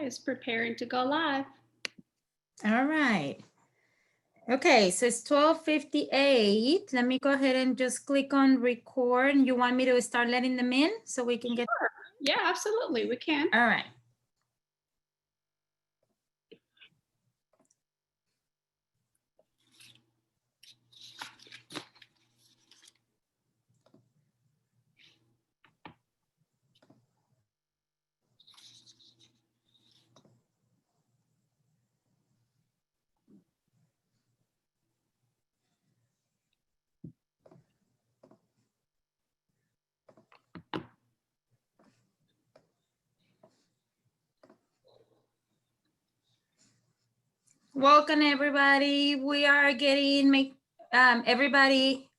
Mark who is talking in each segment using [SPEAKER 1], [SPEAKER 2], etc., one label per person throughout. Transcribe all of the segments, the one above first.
[SPEAKER 1] it's preparing to go live.
[SPEAKER 2] All right. Okay, so it's 12:58. Let me go ahead and just click on record. You want me to start letting them in so we can get?
[SPEAKER 1] Sure. Yeah, absolutely, we can.
[SPEAKER 2] All right. Welcome everybody. We are getting everybody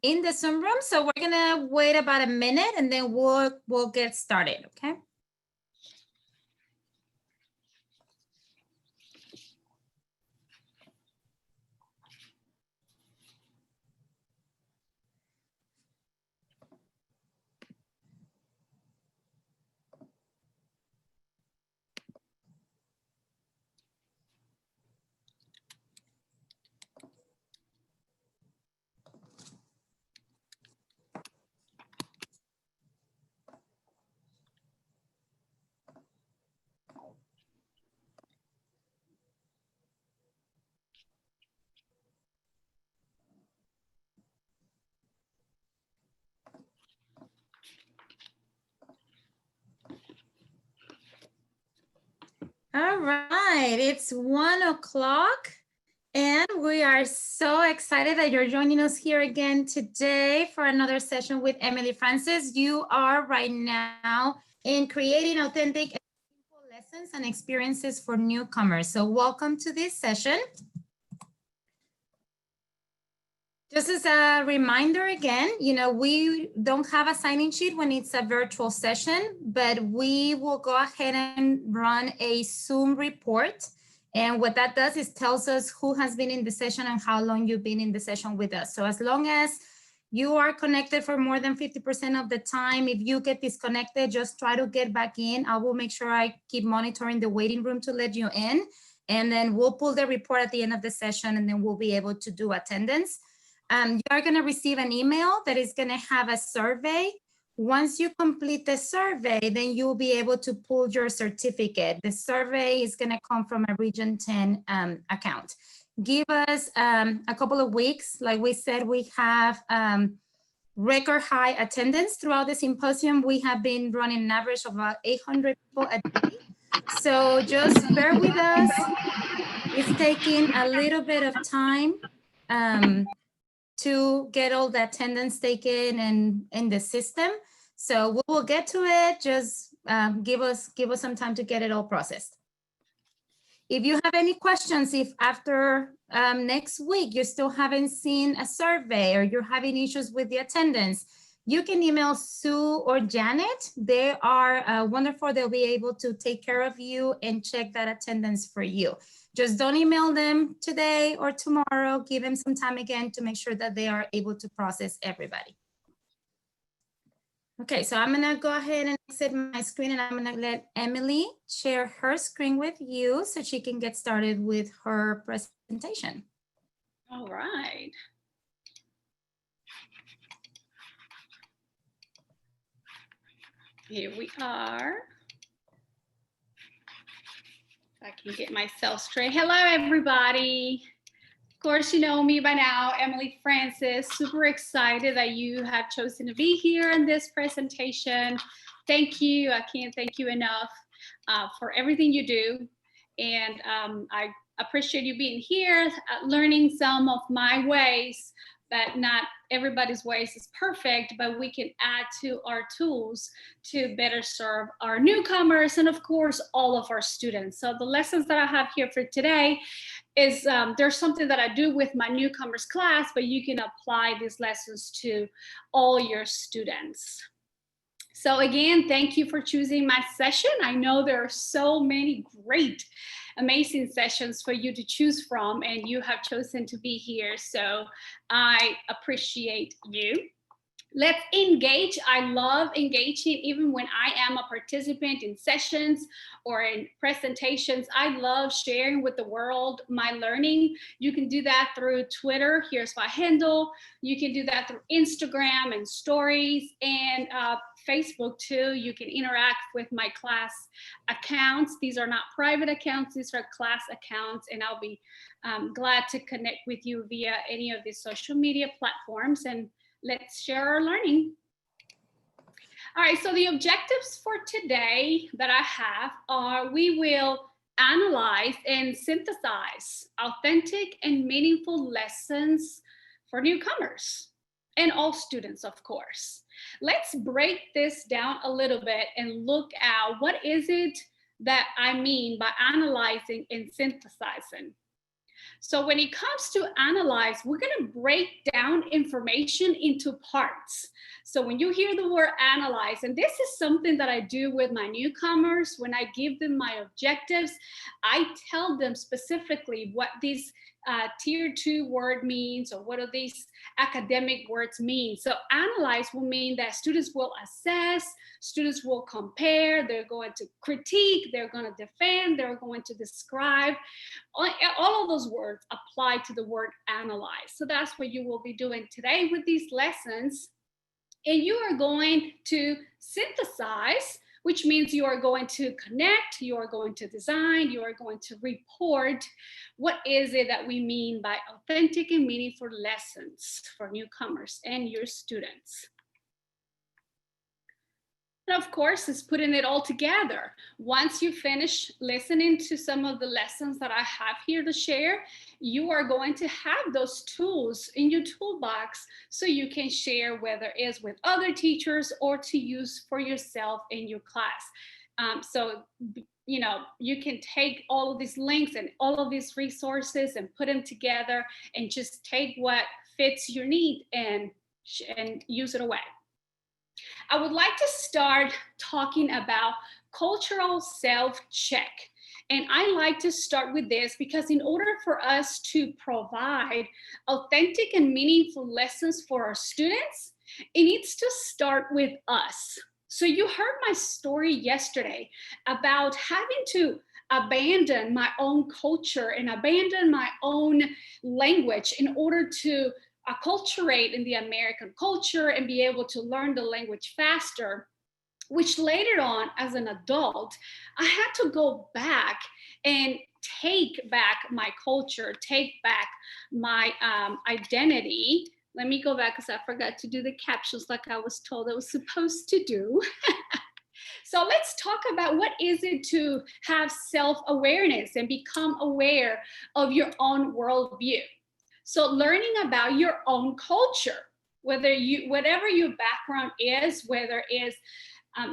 [SPEAKER 2] in the Zoom room. So we're gonna wait about a minute and then we'll get started, okay? All right, it's 1 o'clock and we are so excited that you're joining us here again today for another session with Emily Francis. You are right now in creating authentic and simple lessons and experiences for newcomers. So welcome to this session. Just as a reminder again, you know, we don't have a sign-in sheet when it's a virtual session, but we will go ahead and run a Zoom report. And what that does is tells us who has been in the session and how long you've been in the session with us. So as long as you are connected for more than 50% of the time, if you get disconnected, just try to get back in. I will make sure I keep monitoring the waiting room to let you in. And then we'll pull the report at the end of the session and then we'll be able to do attendance. You are going to receive an email that is going to have a survey. Once you complete the survey, then you'll be able to pull your certificate. The survey is going to come from a Region 10 account. Give us a couple of weeks. Like we said, we have record high attendance throughout the symposium. We have been running an average of about 800 people a day. So just bear with us. It's taking a little bit of time to get all the attendance taken and in the system. So we will get to it. Just give us some time to get it all processed. If you have any questions, if after next week you still haven't seen a survey or you're having issues with the attendance, you can email Sue or Janet. They are wonderful. They'll be able to take care of you and check that attendance for you. Just don't email them today or tomorrow. Give them some time again to make sure that they are able to process everybody. Okay, so I'm gonna go ahead and exit my screen and I'm gonna let Emily share her screen with you so she can get started with her presentation.
[SPEAKER 1] All right. Here we are. If I can get myself straight. Hello, everybody. Of course, you know me by now, Emily Francis. Super excited that you have chosen to be here in this presentation. Thank you. I can't thank you enough for everything you do. And I appreciate you being here, learning some of my ways, but not everybody's ways is perfect, but we can add to our tools to better serve our newcomers and of course, all of our students. So the lessons that I have here for today is there's something that I do with my newcomers class, but you can apply these lessons to all your students. So again, thank you for choosing my session. I know there are so many great, amazing sessions for you to choose from, and you have chosen to be here. So I appreciate you. Let's engage. I love engaging even when I am a participant in sessions or in presentations. I love sharing with the world my learning. You can do that through Twitter. Here's my handle. You can do that through Instagram and stories and Facebook too. You can interact with my class accounts. These are not private accounts. These are class accounts. And I'll be glad to connect with you via any of these social media platforms. And let's share our learning. All right, so the objectives for today that I have are we will analyze and synthesize authentic and meaningful lessons for newcomers and all students, of course. Let's break this down a little bit and look at what is it that I mean by analyzing and synthesizing. So when it comes to analyze, we're going to break down information into parts. So when you hear the word analyze, and this is something that I do with my newcomers, when I give them my objectives, I tell them specifically what these tier 2 word means or what do these academic words mean. So analyze will mean that students will assess, students will compare, they're going to critique, they're going to defend, they're going to describe. All of those words apply to the word analyze. So that's what you will be doing today with these lessons. And you are going to synthesize, which means you are going to connect, you are going to design, you are going to report what is it that we mean by authentic and meaningful lessons for newcomers and your students. And of course, is putting it all together. Once you finish listening to some of the lessons that I have here to share, you are going to have those tools in your toolbox so you can share, whether it's with other teachers or to use for yourself in your class. So, you know, you can take all of these links and all of these resources and put them together and just take what fits your need and use it away. I would like to start talking about cultural self-check. And I like to start with this because in order for us to provide authentic and meaningful lessons for our students, it needs to start with us. So you heard my story yesterday about having to abandon my own culture and abandon my own language in order to acculturate in the American culture and be able to learn the language faster, which later on as an adult, I had to go back and take back my culture, take back my identity. Let me go back because I forgot to do the captions like I was told I was supposed to do. So let's talk about what is it to have self-awareness and become aware of your own worldview. So learning about your own culture, whatever your background is, whether it's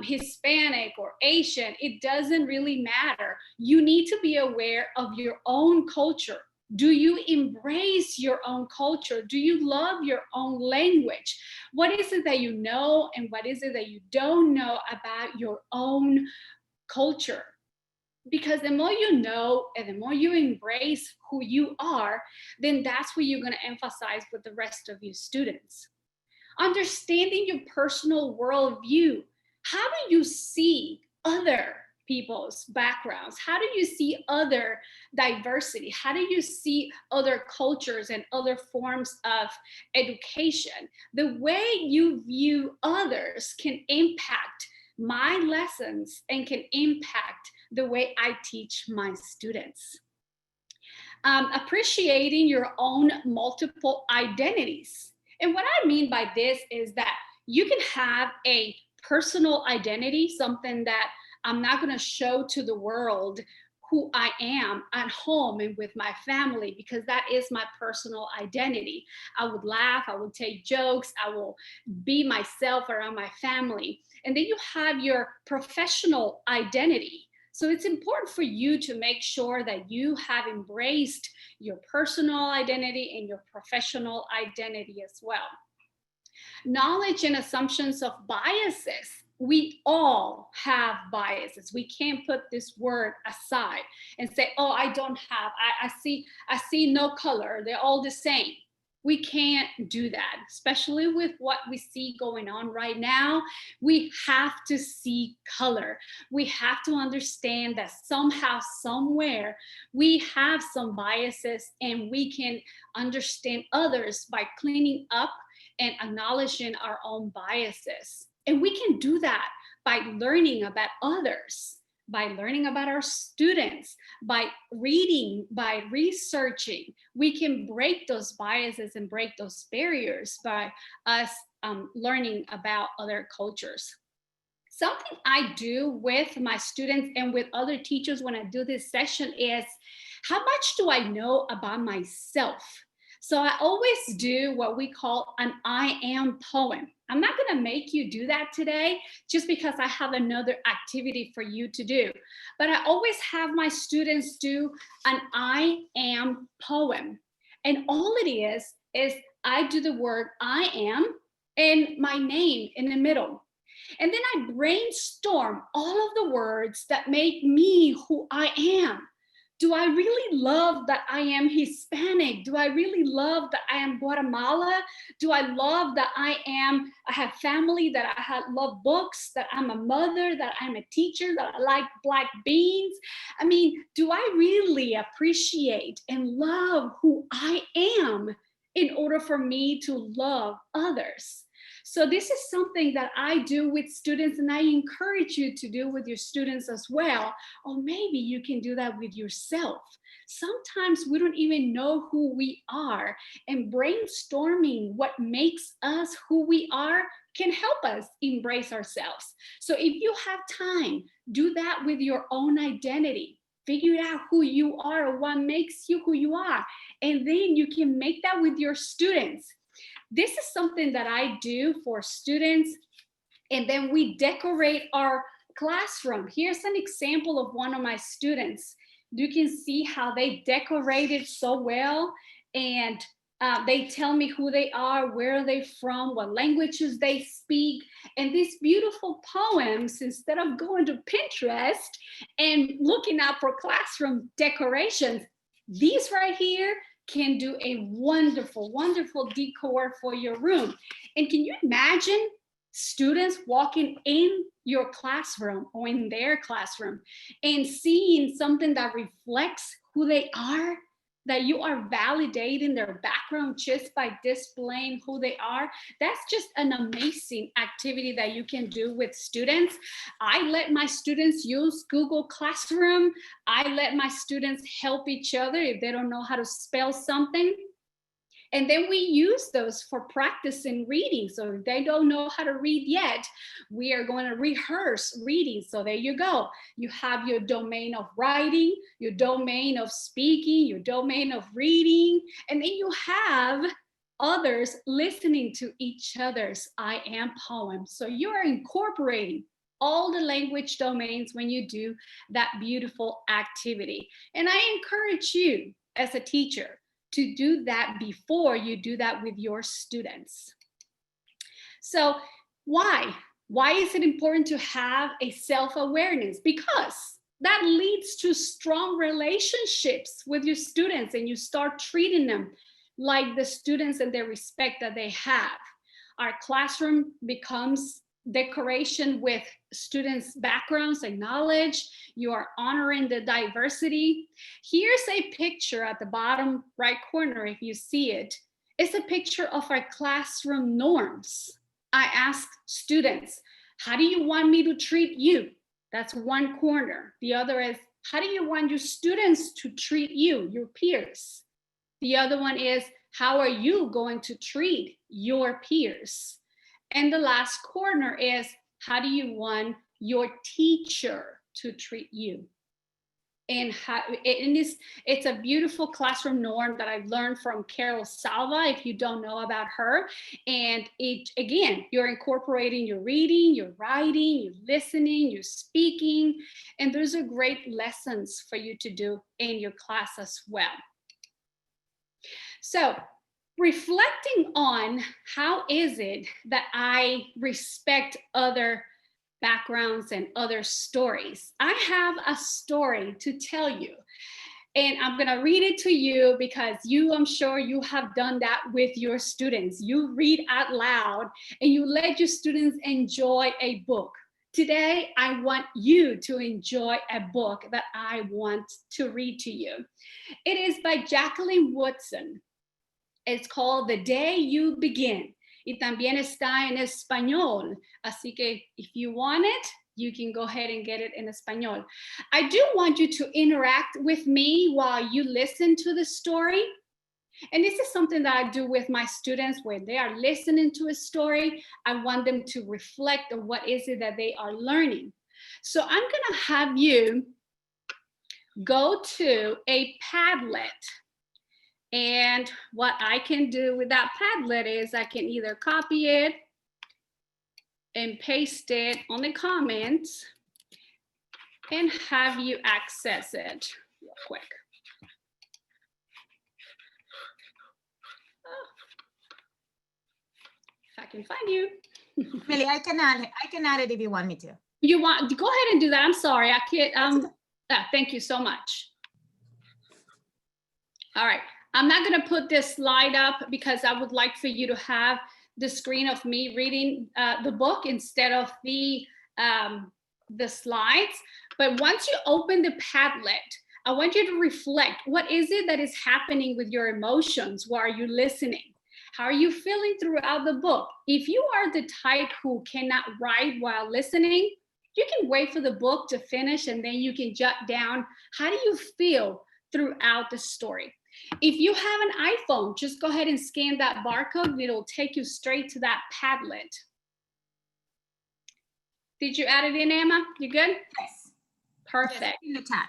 [SPEAKER 1] Hispanic or Asian, it doesn't really matter. You need to be aware of your own culture. Do you embrace your own culture? Do you love your own language? What is it that you know and what is it that you don't know about your own culture? Because the more you know and the more you embrace who you are, then that's what you're going to emphasize with the rest of your students. Understanding your personal worldview. How do you see other people's backgrounds? How do you see other diversity? How do you see other cultures and other forms of education? The way you view others can impact my lessons and can impact the way I teach my students. Appreciating your own multiple identities. And what I mean by this is that you can have a personal identity, something that I'm not going to show to the world who I am at home and with my family, because that is my personal identity. I would laugh, I would take jokes, I will be myself around my family. And then you have your professional identity. So it's important for you to make sure that you have embraced your personal identity and your professional identity as well. Knowledge and assumptions of biases. We all have biases. We can't put this word aside and say, oh, I don't have, I see no color. They're all the same. We can't do that, especially with what we see going on right now. We have to see color. We have to understand that somehow, somewhere, we have some biases, and we can understand others by cleaning up and acknowledging our own biases. And we can do that by learning about others, by learning about our students, by reading, by researching. We can break those biases and break those barriers by us learning about other cultures. Something I do with my students and with other teachers when I do this session is, how much do I know about myself? So I always do what we call an I am poem. I'm not going to make you do that today just because I have another activity for you to do. But I always have my students do an I am poem. And all it is I do the word I am and my name in the middle. And then I brainstorm all of the words that make me who I am. Do I really love that I am Hispanic? Do I really love that I am Guatemala? Do I love that I have family, that I love books, that I'm a mother, that I'm a teacher, that I like black beans? I mean, do I really appreciate and love who I am in order for me to love others? So this is something that I do with students, and I encourage you to do with your students as well. Or maybe you can do that with yourself. Sometimes we don't even know who we are, and brainstorming what makes us who we are can help us embrace ourselves. So if you have time, do that with your own identity. Figure out who you are, or what makes you who you are. And then you can make that with your students. This is something that I do for students, and then we decorate our classroom. Here's an example of one of my students. You can see how they decorated so well, and they tell me who they are, where are they from, what languages they speak. And these beautiful poems, instead of going to Pinterest and looking out for classroom decorations, these right here can do a wonderful, wonderful decor for your room. And can you imagine students walking in your classroom or in their classroom and seeing something that reflects who they are, that you are validating their background just by displaying who they are? That's just an amazing activity that you can do with students. I let my students use Google Classroom. I let my students help each other if they don't know how to spell something. And then we use those for practicing reading. So if they don't know how to read yet, we are going to rehearse reading. So there you go. You have your domain of writing, your domain of speaking, your domain of reading, and then you have others listening to each other's I am poems. So you are incorporating all the language domains when you do that beautiful activity. And I encourage you as a teacher to do that before you do that with your students. So why? Why is it important to have a self-awareness? Because that leads to strong relationships with your students, and you start treating them like the students and the respect that they have. Our classroom becomes decoration with students' backgrounds and knowledge. You are honoring the diversity. Here's a picture at the bottom right corner, if you see it. It's a picture of our classroom norms. I ask students, how do you want me to treat you? That's one corner. The other is, how do you want your students to treat you, your peers? The other one is, how are you going to treat your peers? And the last corner is, how do you want your teacher to treat you? And it's a beautiful classroom norm that I learned from Carol Salva, if you don't know about her. And again, you're incorporating your reading, your writing, your listening, your speaking, and those are great lessons for you to do in your class as well. So reflecting on how is it that I respect other backgrounds and other stories. I have a story to tell you. And I'm gonna read it to you because I'm sure you have done that with your students. You read out loud and you let your students enjoy a book. Today, I want you to enjoy a book that I want to read to you. It is by Jacqueline Woodson. It's called The Day You Begin. Y también está en español. Así que if you want it, you can go ahead and get it in español. I do want you to interact with me while you listen to the story. And this is something that I do with my students when they are listening to a story. I want them to reflect on what is it that they are learning. So I'm gonna have you go to a Padlet. And what I can do with that Padlet is I can either copy it and paste it on the comments and have you access it real quick. If I can find you.
[SPEAKER 2] Millie, I can add it if you want me to.
[SPEAKER 1] You want to go ahead and do that. I'm sorry, I can't. Thank you so much. All right, I'm not going to put this slide up because I would like for you to have the screen of me reading the book instead of the slides. But once you open the Padlet, I want you to reflect. What is it that is happening with your emotions while you're listening? How are you feeling throughout the book? If you are the type who cannot write while listening, you can wait for the book to finish and then you can jot down, how do you feel throughout the story? If you have an iPhone, just go ahead and scan that barcode and it'll take you straight to that Padlet. Did you add it in, Emma? You good?
[SPEAKER 2] Yes.
[SPEAKER 1] Perfect.
[SPEAKER 2] Yes, in the chat.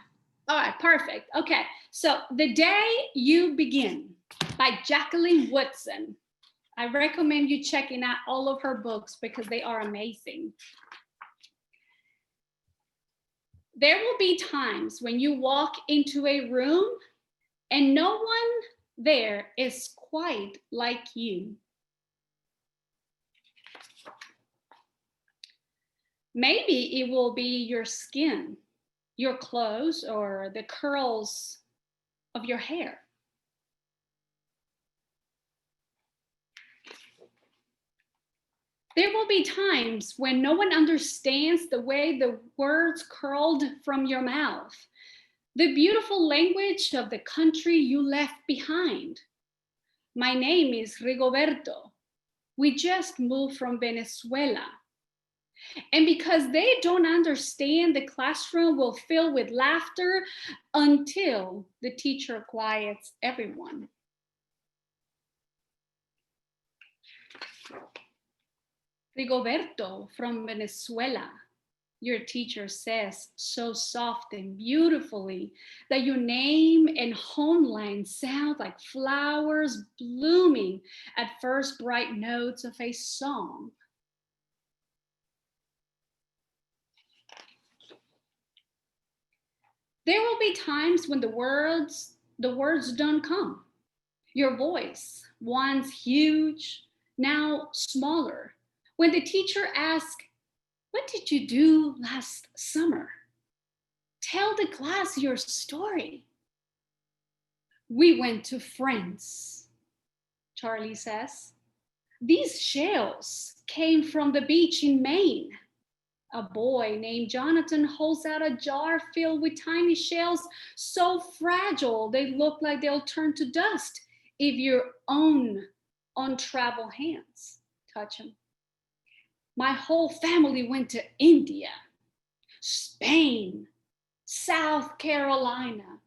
[SPEAKER 1] All right, perfect. Okay, so The Day You Begin by Jacqueline Woodson. I recommend you checking out all of her books because they are amazing. There will be times when you walk into a room and no one there is quite like you. Maybe it will be your skin, your clothes, or the curls of your hair. There will be times when no one understands the way the words curled from your mouth, the beautiful language of the country you left behind. My name is Rigoberto. We just moved from Venezuela. And because they don't understand, the classroom will fill with laughter until the teacher quiets everyone. Rigoberto from Venezuela, your teacher says so soft and beautifully that your name and homeland sound like flowers blooming at first bright notes of a song. There will be times when the words don't come. Your voice, once huge, now smaller. When the teacher asks, "What did you do last summer?" Tell the class your story. We went to France, Charlie says. These shells came from the beach in Maine. A boy named Jonathan holds out a jar filled with tiny shells so fragile they look like they'll turn to dust if your own untraveled hands touch them. My whole family went to India, Spain, South Carolina.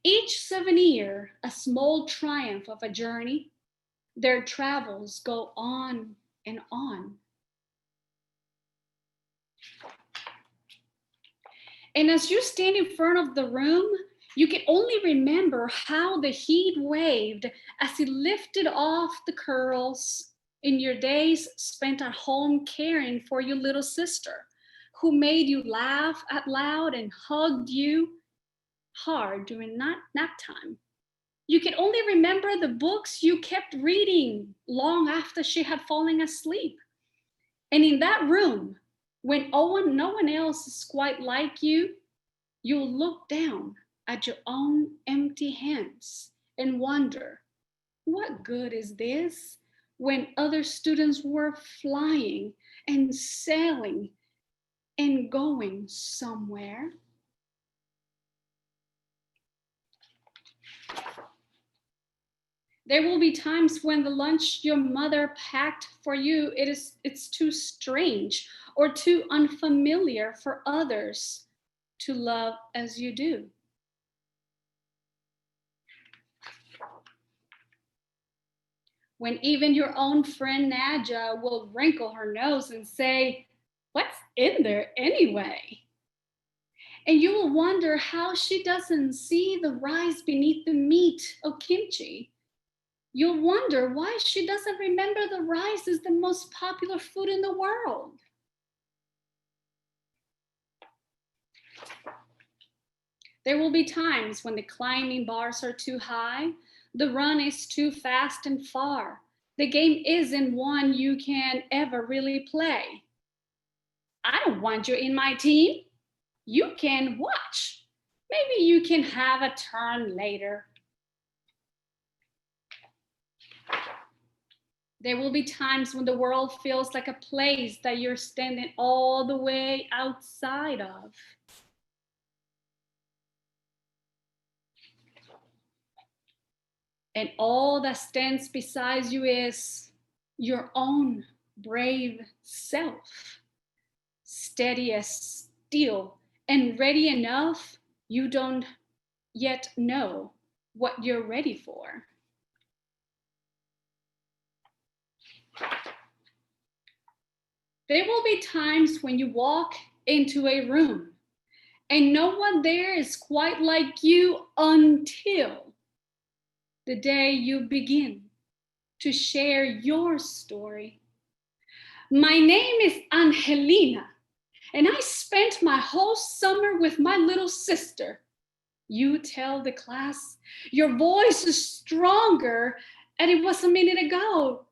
[SPEAKER 1] Each souvenir, a small triumph of a journey. Their travels go on and on. And as you stand in front of the room, you can only remember how the heat waved as it lifted off the curls in your days spent at home caring for your little sister, who made you laugh out loud and hugged you hard during nap time. You can only remember the books you kept reading long after she had fallen asleep. And in that room, when no one else is quite like you, you'll look down at your own empty hands and wonder, what good is this when other students were flying and sailing and going somewhere? There will be times when the lunch your mother packed for you, it's too strange or too unfamiliar for others to love as you do. When even your own friend Nadja will wrinkle her nose and say, "What's in there anyway?" And you will wonder how she doesn't see the rice beneath the meat of kimchi. You'll wonder why she doesn't remember the rice is the most popular food in the world. There will be times when the climbing bars are too high, the run is too fast and far, the game isn't one you can ever really play. I don't want you in my team. You can watch. Maybe you can have a turn later. There will be times when the world feels like a place that you're standing all the way outside of. And all that stands beside you is your own brave self, steady as steel and ready enough you don't yet know what you're ready for. There will be times when you walk into a room and no one there is quite like you until the day you begin to share your story. My name is Angelina, and I spent my whole summer with my little sister. You tell the class, your voice is stronger, and it was a minute ago,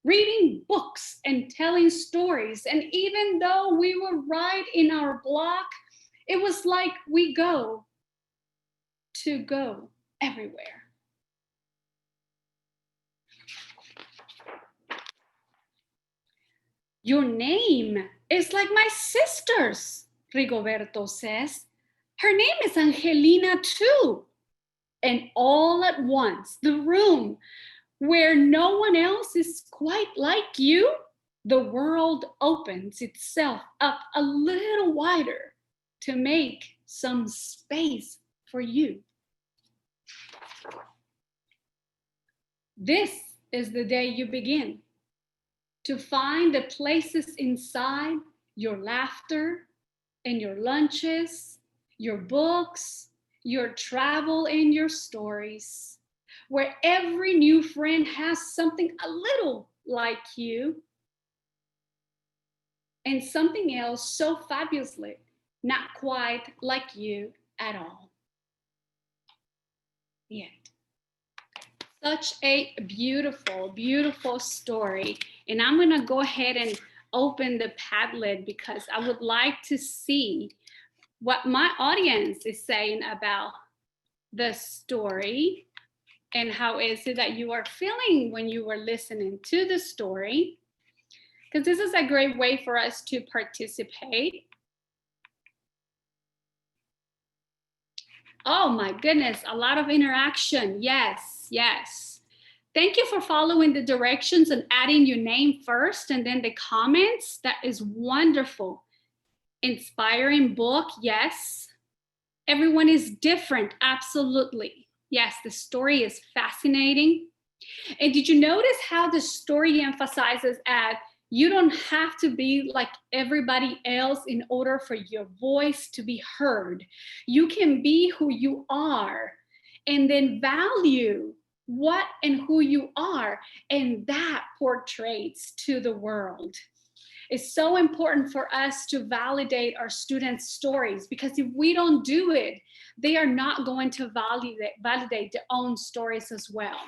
[SPEAKER 1] reading books and telling stories. And even though we were right in our block, it was like we go everywhere. Your name is like my sister's, Rigoberto says. Her name is Angelina too. And all at once, the room where no one else is quite like you, the world opens itself up a little wider to make some space for you. This is the day you begin to find the places inside your laughter and your lunches, your books, your travel and your stories, where every new friend has something a little like you and something else so fabulously not quite like you at all. Yet. Such a beautiful, beautiful story. And I'm gonna go ahead and open the Padlet because I would like to see what my audience is saying about the story and how is it that you are feeling when you were listening to the story. Because this is a great way for us to participate. Oh my goodness, a lot of interaction. Yes, yes. Thank you for following the directions and adding your name first and then the comments. That is wonderful. Inspiring book, yes. Everyone is different, absolutely. Yes, the story is fascinating. And did you notice how the story emphasizes that you don't have to be like everybody else in order for your voice to be heard. You can be who you are and then value what and who you are, and that portrays to the world. It's so important for us to validate our students' stories because if we don't do it, they are not going to validate their own stories as well.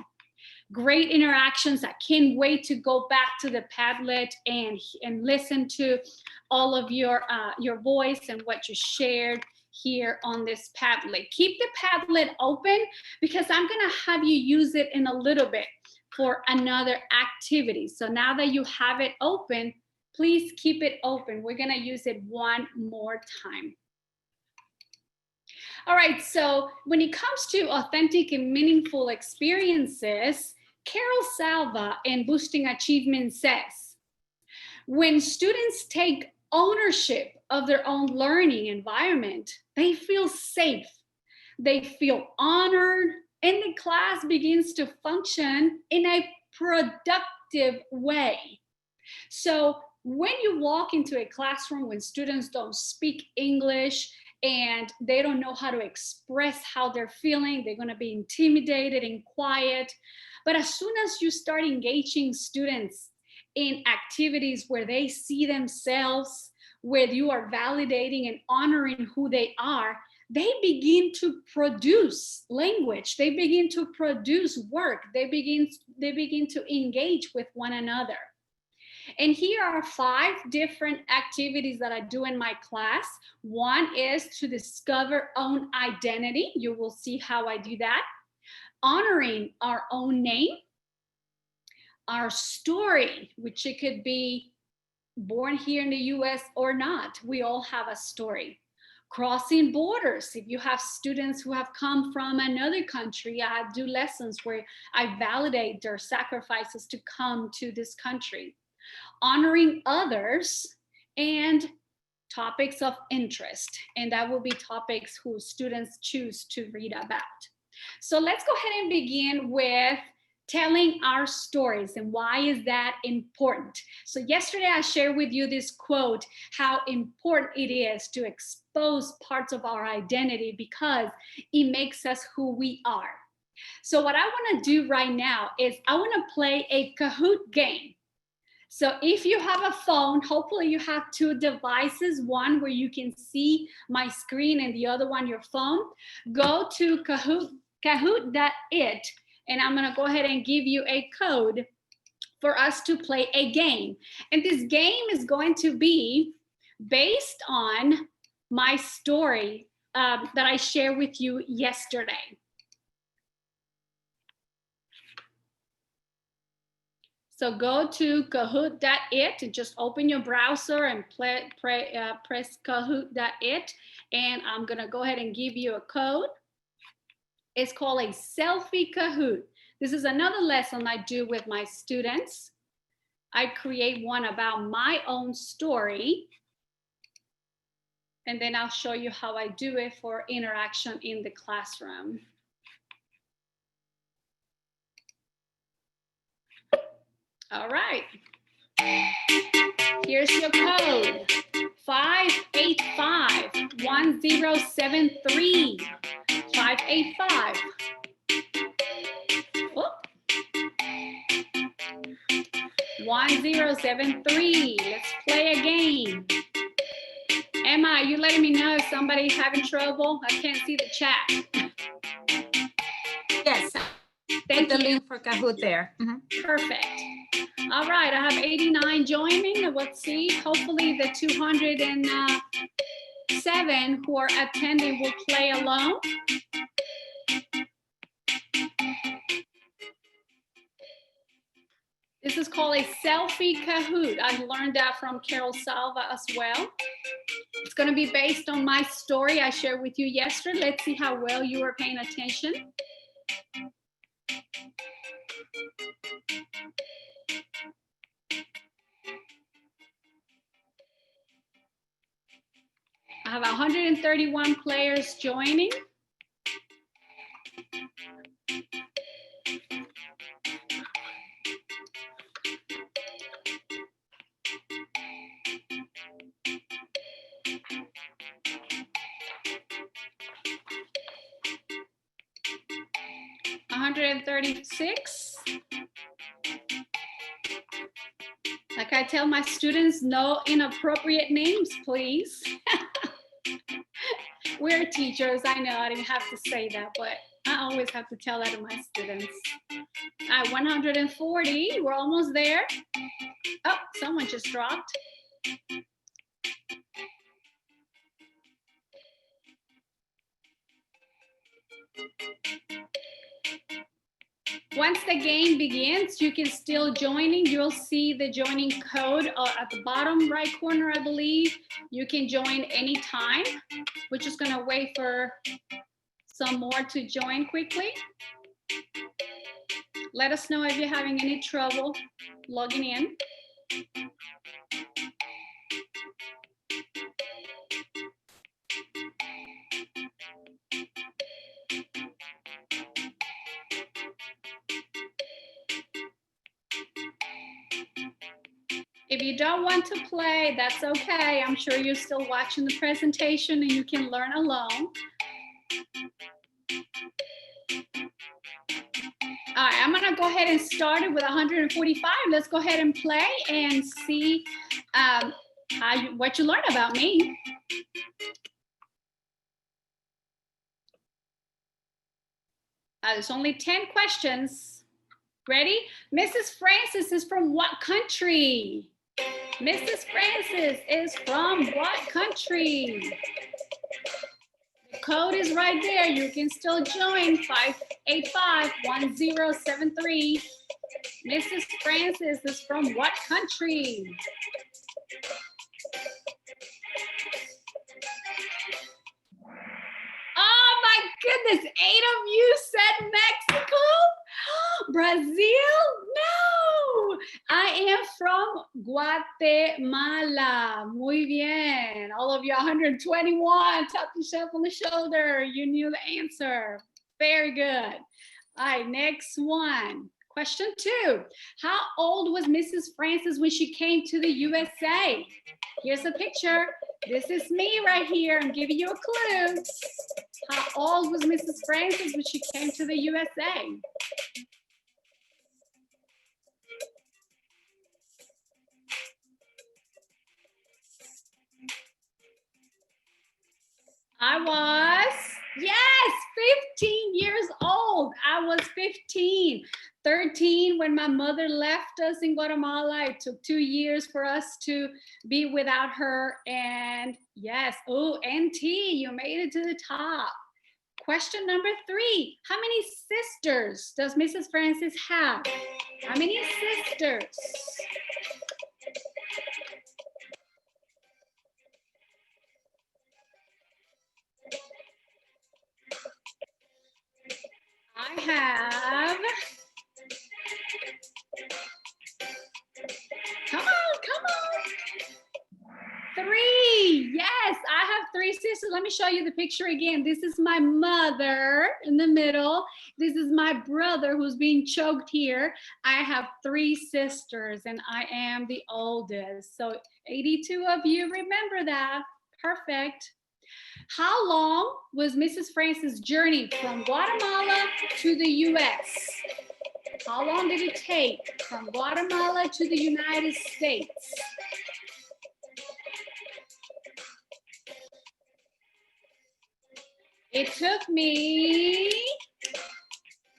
[SPEAKER 1] Great interactions. I can't wait to go back to the Padlet and listen to all of your voice and what you shared. here on this Padlet. Keep the Padlet open because I'm gonna have you use it in a little bit for another activity. So now that you have it open, please keep it open. We're gonna use it one more time. All right, so when it comes to authentic and meaningful experiences, Carol Salva in Boosting Achievement says, when students take ownership of their own learning environment, they feel safe, they feel honored, and the class begins to function in a productive way. So when you walk into a classroom when students don't speak English and they don't know how to express how they're feeling, they're going to be intimidated and quiet. But as soon as you start engaging students in activities where they see themselves, where you are validating and honoring who they are, they begin to produce language, they begin to produce work, they begin to engage with one another. And here are 5 different activities that I do in my class. One is to discover own identity. You will see how I do that. Honoring our own name, our story, which it could be born here in the US or not. We all have a story. Crossing borders. If you have students who have come from another country, I do lessons where I validate their sacrifices to come to this country. Honoring others, and topics of interest. And that will be topics who students choose to read about. So let's go ahead and begin with telling our stories. And why is that important? So yesterday I shared with you this quote, how important it is to expose parts of our identity because it makes us who we are. So what I want to do right now is I want to play a Kahoot game. So if you have a phone, hopefully you have 2 devices, one where you can see my screen and the other one your phone. Go to Kahoot.it, and I'm gonna go ahead and give you a code for us to play a game. And this game is going to be based on my story that I shared with you yesterday. So go to Kahoot.it and just open your browser and press Kahoot.it. And I'm gonna go ahead and give you a code. It's called a Selfie Kahoot. This is another lesson I do with my students. I create one about my own story. And then I'll show you how I do it for interaction in the classroom. All right, here's your code, 585-1073, 585. Whoop. 1073, let's play a game. Emma, are you letting me know if somebody's having trouble? I can't see the chat.
[SPEAKER 2] Yes,
[SPEAKER 1] Thank
[SPEAKER 2] the
[SPEAKER 1] you.
[SPEAKER 2] link for Kahoot there.
[SPEAKER 1] Perfect. All right, I have 89 joining. Let's see. Hopefully the 207 who are attending will play along. This is called a Selfie Kahoot. I learned that from Carol Salva as well. It's going to be based on my story I shared with you yesterday. Let's see how well you are paying attention. I have 131 players joining. $136. Like I tell my students, no inappropriate names, please. We're teachers. I know I didn't have to say that, but I always have to tell that to my students. At 140, we're almost there. Oh, someone just dropped. Once the game begins, you can still join in. You'll see the joining code at the bottom right corner, I believe. You can join anytime. We're just gonna wait for some more to join quickly. Let us know if you're having any trouble logging in. If you don't want to play, that's okay. I'm sure you're still watching the presentation and you can learn alone. All right, I'm gonna go ahead and start it with 145. Let's go ahead and play and see what you learn about me. There's only 10 questions. Ready? Mrs. Francis is from what country? Mrs. Francis is from what country? The code is right there. You can still join 585-1073. Mrs. Francis is from what country? Oh my goodness, 8 of you said Mexico? Brazil? No, I am from Guatemala. Muy bien. All of you 121, tap yourself on the shoulder. You knew the answer. Very good. All right, next one. Question 2. How old was Mrs. Francis when she came to the USA? Here's a picture. This is me right here. I'm giving you a clue. How old was Mrs. Francis when she came to the USA? I was, yes, 15 years old. I was 15. 13 when my mother left us in Guatemala. It took 2 years for us to be without her. And yes, oh, NT, you made it to the top. Question number 3. How many sisters does Mrs. Francis have? How many sisters? I have, come on. 3, yes, I have 3 sisters. Let me show you the picture again. This is my mother in the middle. This is my brother who's being choked here. I have 3 sisters and I am the oldest. So 82 of you remember that. Perfect. How long was Mrs. Francis' journey from Guatemala to the US? How long did it take from Guatemala to the United States? It took me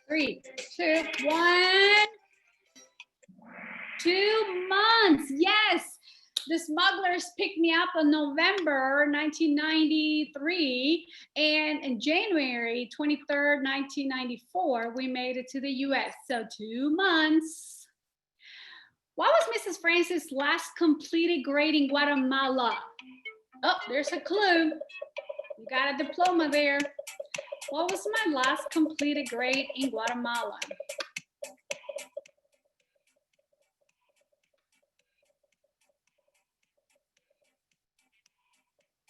[SPEAKER 1] 3, 2, 1, 2 months. Yes. The smugglers picked me up in November 1993, and in January 23rd, 1994, we made it to the US. So 2 months. What was Mrs. Francis' last completed grade in Guatemala? Oh, there's a clue. You got a diploma there. What was my last completed grade in Guatemala?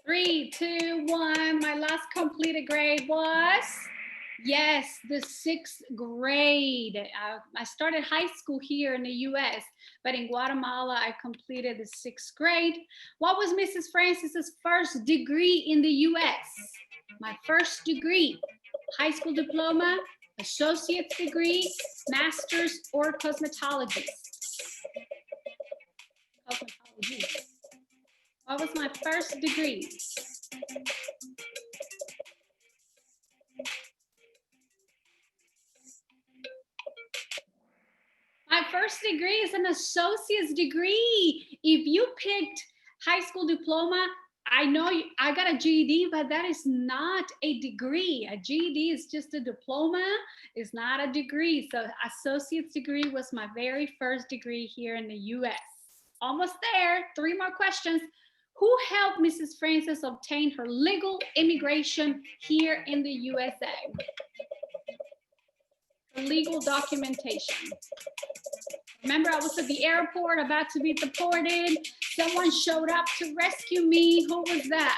[SPEAKER 1] 3, 2, 1. My last completed grade was, yes, the 6th grade. I started high school here in the US, but in Guatemala, I completed the 6th grade. What was Mrs. Francis's first degree in the US? My first degree, high school diploma, associate's degree, master's, or cosmetology. What was my first degree? My first degree is an associate's degree. If you picked high school diploma, I know I got a GED, but that is not a degree. A GED is just a diploma. It's not a degree. So associate's degree was my very first degree here in the US. Almost there. 3 more questions. Who helped Mrs. Francis obtain her legal immigration here in the USA? Legal documentation. Remember, I was at the airport about to be deported. Someone showed up to rescue me. Who was that?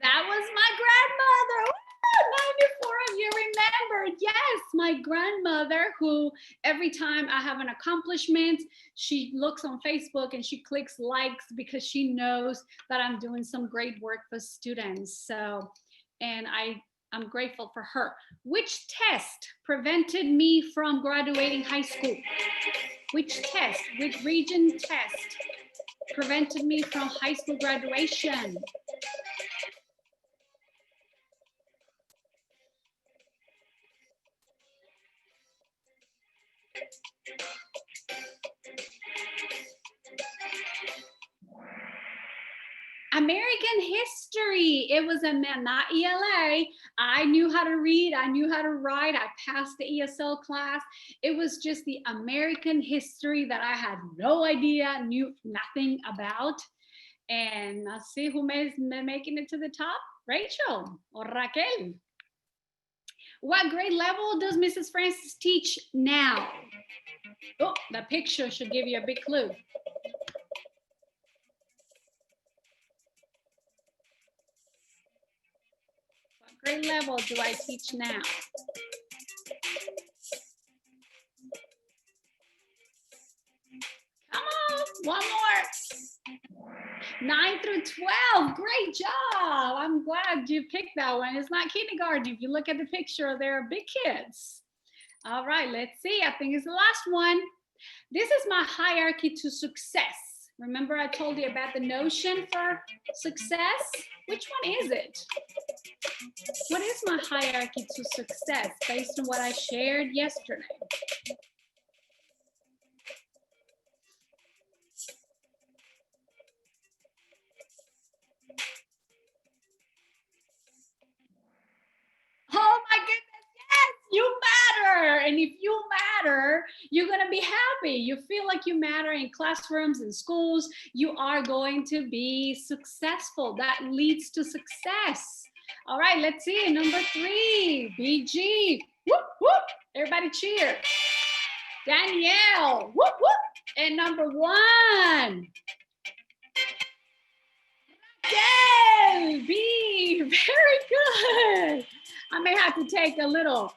[SPEAKER 1] That was my grandmother. 94 of you remembered. Yes, my grandmother, who every time I have an accomplishment, she looks on Facebook and she clicks likes because she knows that I'm doing some great work for students. So, and I'm grateful for her. Which test prevented me from graduating high school? Which test, which region test prevented me from high school graduation? American history. It was not ELA. I knew how to read. I knew how to write. I passed the ESL class. It was just the American history that I had no idea, knew nothing about. And let's see who is making it to the top. Rachel or Raquel. What grade level does Mrs. Francis teach now? Oh, the picture should give you a big clue. Grade level do I teach now? Come on, one more. 9 through 12, great job. I'm glad you picked that one. It's not kindergarten. If you look at the picture, they're big kids. All right, let's see. I think it's the last one. This is my hierarchy to success. Remember I told you about the notion for success? Which one is it? What is my hierarchy to success based on what I shared yesterday? Oh my goodness, yes, you matter. And if you matter, you're going to be happy. You feel like you matter in classrooms and schools. You are going to be successful. That leads to success. All right, let's see. Number 3, BG. Whoop, whoop. Everybody cheer. Danielle. Whoop, whoop. And number 1. Yay, B. Very good. I may have to take a little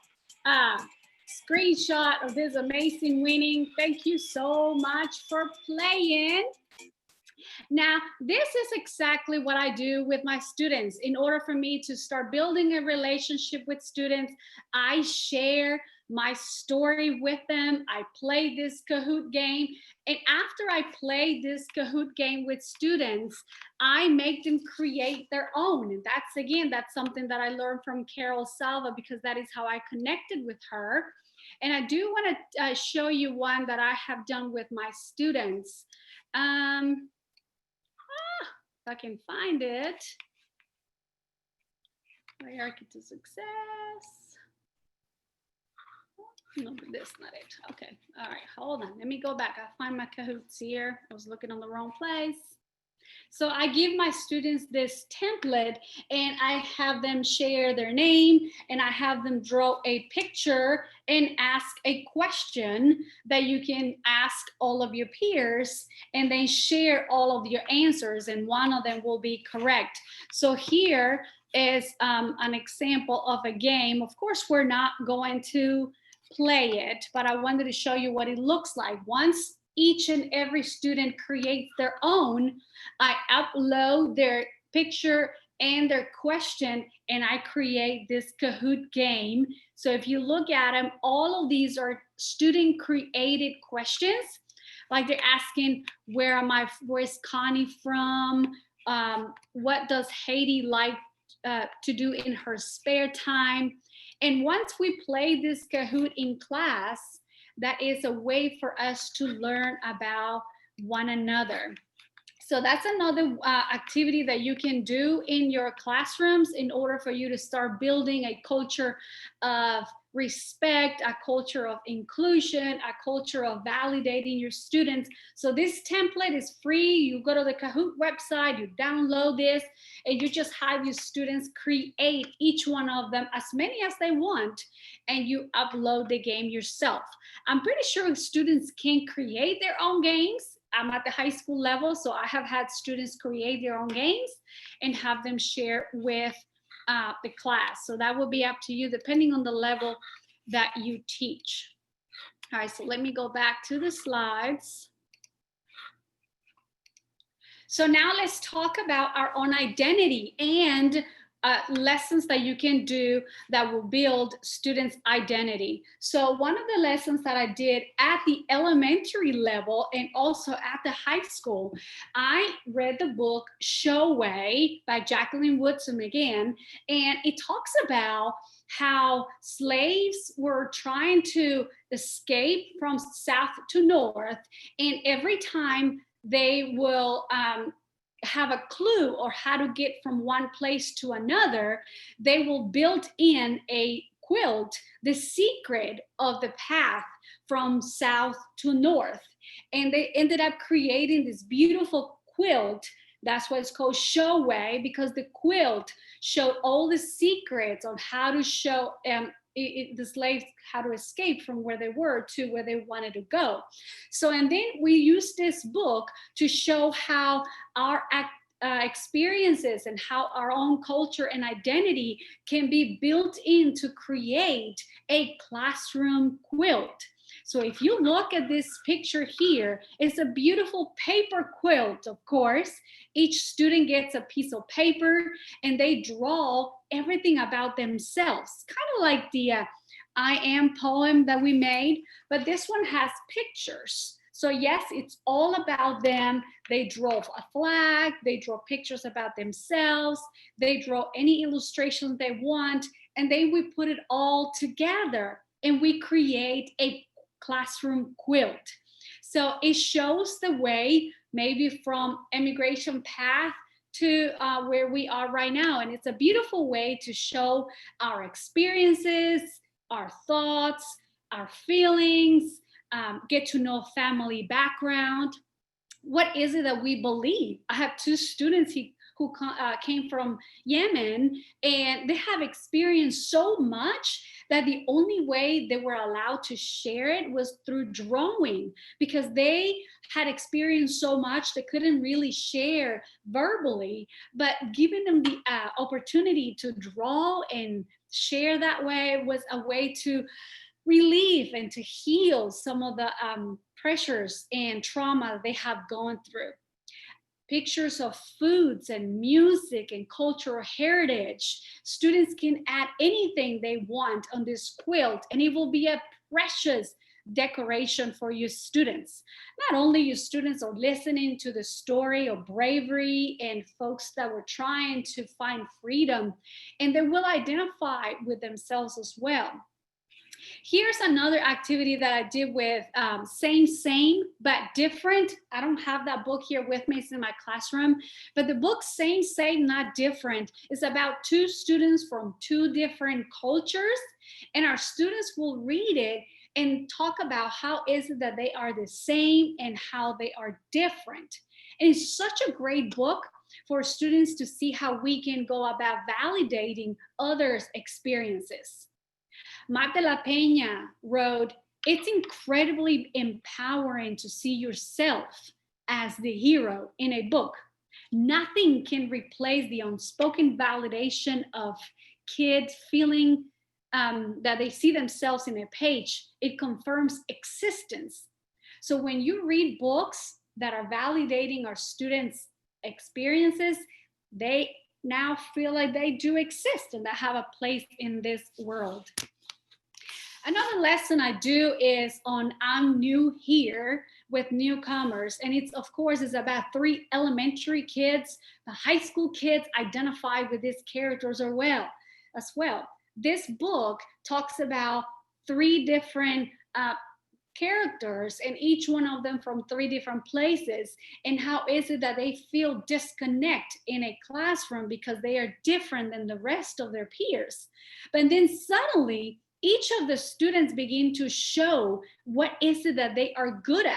[SPEAKER 1] screenshot of this amazing winning. Thank you so much for playing. Now, this is exactly what I do with my students. In order for me to start building a relationship with students, I share my story with them. I play this Kahoot game. And after I play this Kahoot game with students, I make them create their own. And that's something that I learned from Carol Salva, because that is how I connected with her. And I do want to show you one that I have done with my students. If I can find it. Hierarchy to success. No, this is not it. Okay. All right. Hold on. Let me go back. I'll find my Kahoots here. I was looking on the wrong place. So I give my students this template and I have them share their name and I have them draw a picture and ask a question that you can ask all of your peers and then share all of your answers and one of them will be correct. So here is an example of a game. Of course, we're not going to play it, but I wanted to show you what it looks like. Once each and every student creates their own, I upload their picture and their question and I create this Kahoot game. So if you look at them, all of these are student created questions. Like they're asking, where's Connie from? What does Haiti like to do in her spare time? And once we play this Kahoot in class, that is a way for us to learn about one another. So that's another activity that you can do in your classrooms in order for you to start building a culture of respect, a culture of inclusion, a culture of validating your students. So this template is free. You go to the Kahoot website, you download this, and you just have your students create each one of them, as many as they want, and you upload the game yourself. I'm pretty sure students can create their own games. I'm at the high school level, so I have had students create their own games and have them share with the class. So that will be up to you depending on the level that you teach. All right, so let me go back to the slides. So now let's talk about our own identity and lessons that you can do that will build students' identity. So one of the lessons that I did at the elementary level and also at the high school, I read the book Show Way by Jacqueline Woodson again, and it talks about how slaves were trying to escape from south to north, and every time they will have a clue or how to get from one place to another, they will build in a quilt, the secret of the path from south to north. And they ended up creating this beautiful quilt. That's why it's called Show Way, because the quilt showed all the secrets on how to show the slaves how to escape from where they were to where they wanted to go. So, and then we use this book to show how our experiences and how our own culture and identity can be built in to create a classroom quilt. So if you look at this picture here, it's a beautiful paper quilt, of course. Each student gets a piece of paper and they draw everything about themselves, kind of like the I Am poem that we made, but this one has pictures. So yes, it's all about them. They draw a flag, they draw pictures about themselves, they draw any illustrations they want, and then we put it all together and we create a classroom quilt. So it shows the way maybe from immigration path to where we are right now. And it's a beautiful way to show our experiences, our thoughts, our feelings, get to know family background. What is it that we believe? I have two students who came from Yemen, and they have experienced so much that the only way they were allowed to share it was through drawing, because they had experienced so much they couldn't really share verbally, but giving them the opportunity to draw and share that way was a way to relieve and to heal some of the pressures and trauma they have gone through. Pictures of foods and music and cultural heritage. Students can add anything they want on this quilt, and it will be a precious decoration for your students. Not only your students are listening to the story of bravery and folks that were trying to find freedom, and they will identify with themselves as well. Here's another activity that I did with Same, but Different. I don't have that book here with me, it's in my classroom, but the book Same, Not Different is about two students from two different cultures, and our students will read it and talk about how is it that they are the same and how they are different. And it's such a great book for students to see how we can go about validating others' experiences. Marta La Peña wrote, "It's incredibly empowering to see yourself as the hero in a book. Nothing can replace the unspoken validation of kids feeling that they see themselves in a page. It confirms existence." So when you read books that are validating our students' experiences, they now feel like they do exist and that have a place in this world. Another lesson I do is on I'm New Here with Newcomers. And it's, of course, is about 3 elementary kids. The high school kids identify with these characters as well. This book talks about 3 different characters, and each one of them from 3 different places, and how is it that they feel disconnect in a classroom because they are different than the rest of their peers. But then suddenly each of the students begin to show what is it that they are good at.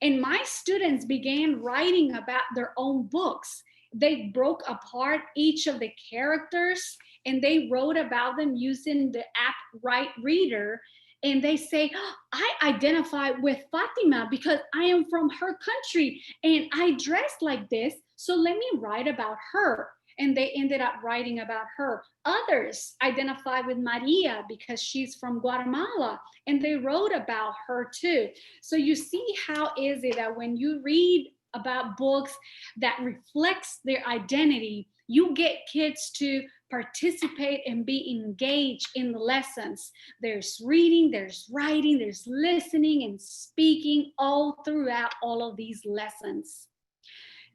[SPEAKER 1] And my students began writing about their own books. They broke apart each of the characters and they wrote about them using the app Write Reader. And they say, oh, I identify with Fatima because I am from her country and I dress like this. So let me write about her. And they ended up writing about her. Others identify with Maria because she's from Guatemala, and they wrote about her too. So you see how is it that when you read about books that reflects their identity, you get kids to participate and be engaged in the lessons. There's reading, there's writing, there's listening and speaking all throughout all of these lessons.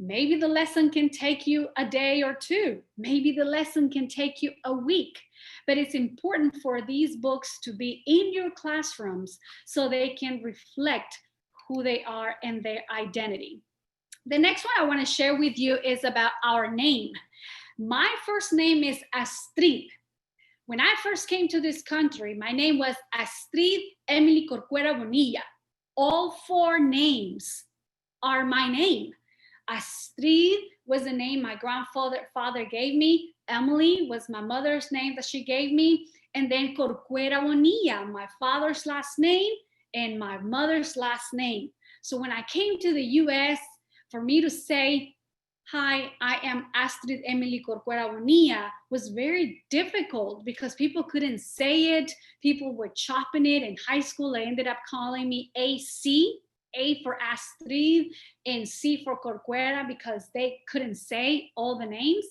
[SPEAKER 1] Maybe the lesson can take you a day or two. Maybe the lesson can take you a week. But it's important for these books to be in your classrooms so they can reflect who they are and their identity. The next one I want to share with you is about our name. My first name is Astrid. When I first came to this country, my name was Astrid Emily Corcuera Bonilla. All 4 names are my name. Astrid was the name my grandfather gave me. Emily was my mother's name that she gave me. And then Corcuera Bonilla, my father's last name and my mother's last name. So when I came to the US, for me to say, hi, I am Astrid Emily Corcuera Bonilla was very difficult because people couldn't say it. People were chopping it. In high school, they ended up calling me AC. A for Astrid and C for Corcuera because they couldn't say all the names.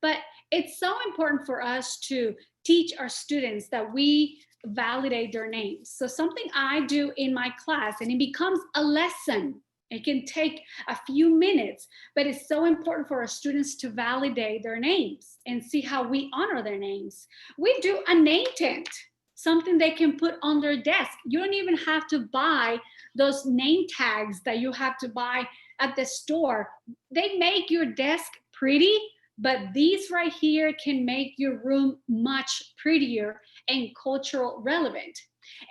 [SPEAKER 1] But it's so important for us to teach our students that we validate their names. So something I do in my class, and it becomes a lesson. It can take a few minutes, but it's so important for our students to validate their names and see how we honor their names. We do a name tent, something they can put on their desk. You don't even have to buy those name tags that you have to buy at the store. They make your desk pretty, but these right here can make your room much prettier and cultural relevant.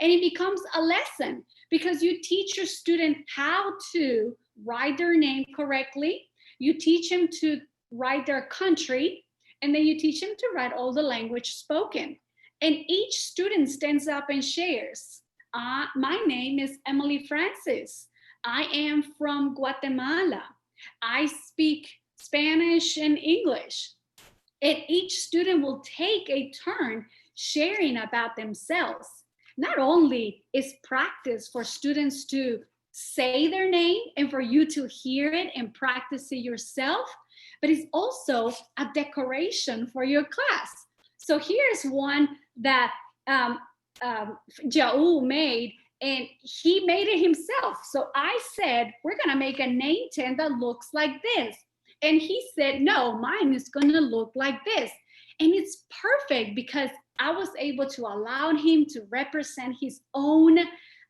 [SPEAKER 1] And it becomes a lesson because you teach your student how to write their name correctly. You teach them to write their country, and then you teach them to write all the language spoken. And each student stands up and shares. My name is Emily Francis. I am from Guatemala. I speak Spanish and English. And each student will take a turn sharing about themselves. Not only is practice for students to say their name and for you to hear it and practice it yourself, but it's also a decoration for your class. So here's one that Jaul made, and he made it himself. So I said, we're gonna make a name tent that looks like this. And he said, no, mine is gonna look like this. And it's perfect because I was able to allow him to represent his own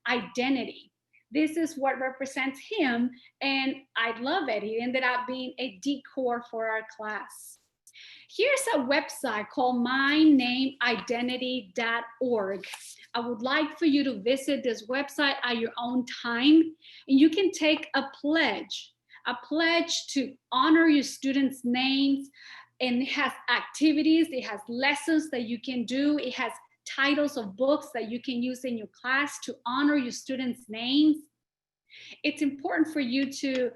[SPEAKER 1] identity. This is what represents him, and I love it. It ended up being a decor for our class. Here's a website called mynameidentity.org. I would like for you to visit this website at your own time, and you can take a pledge to honor your students' names, and it has activities, it has lessons that you can do, it has titles of books that you can use in your class to honor your students' names. It's important for you to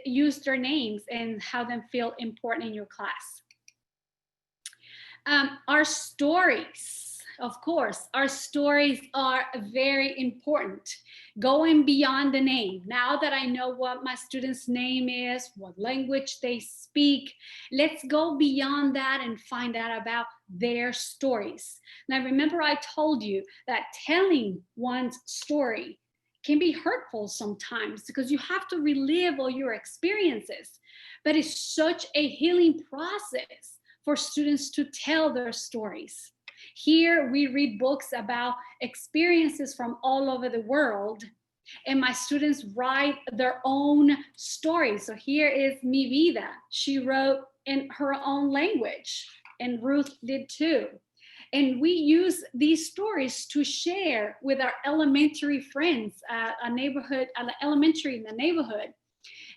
[SPEAKER 1] use their names and have them feel important in your class. Our stories, of course, our stories are very important. Going beyond the name. Now that I know what my student's name is, what language they speak, let's go beyond that and find out about their stories. Now, remember I told you that telling one's story can be hurtful sometimes because you have to relive all your experiences, but it's such a healing process for students to tell their stories. Here we read books about experiences from all over the world, and my students write their own stories. So here is Mi Vida. She wrote in her own language, and Ruth did too. And we use these stories to share with our elementary friends at a neighborhood, at an elementary in the neighborhood.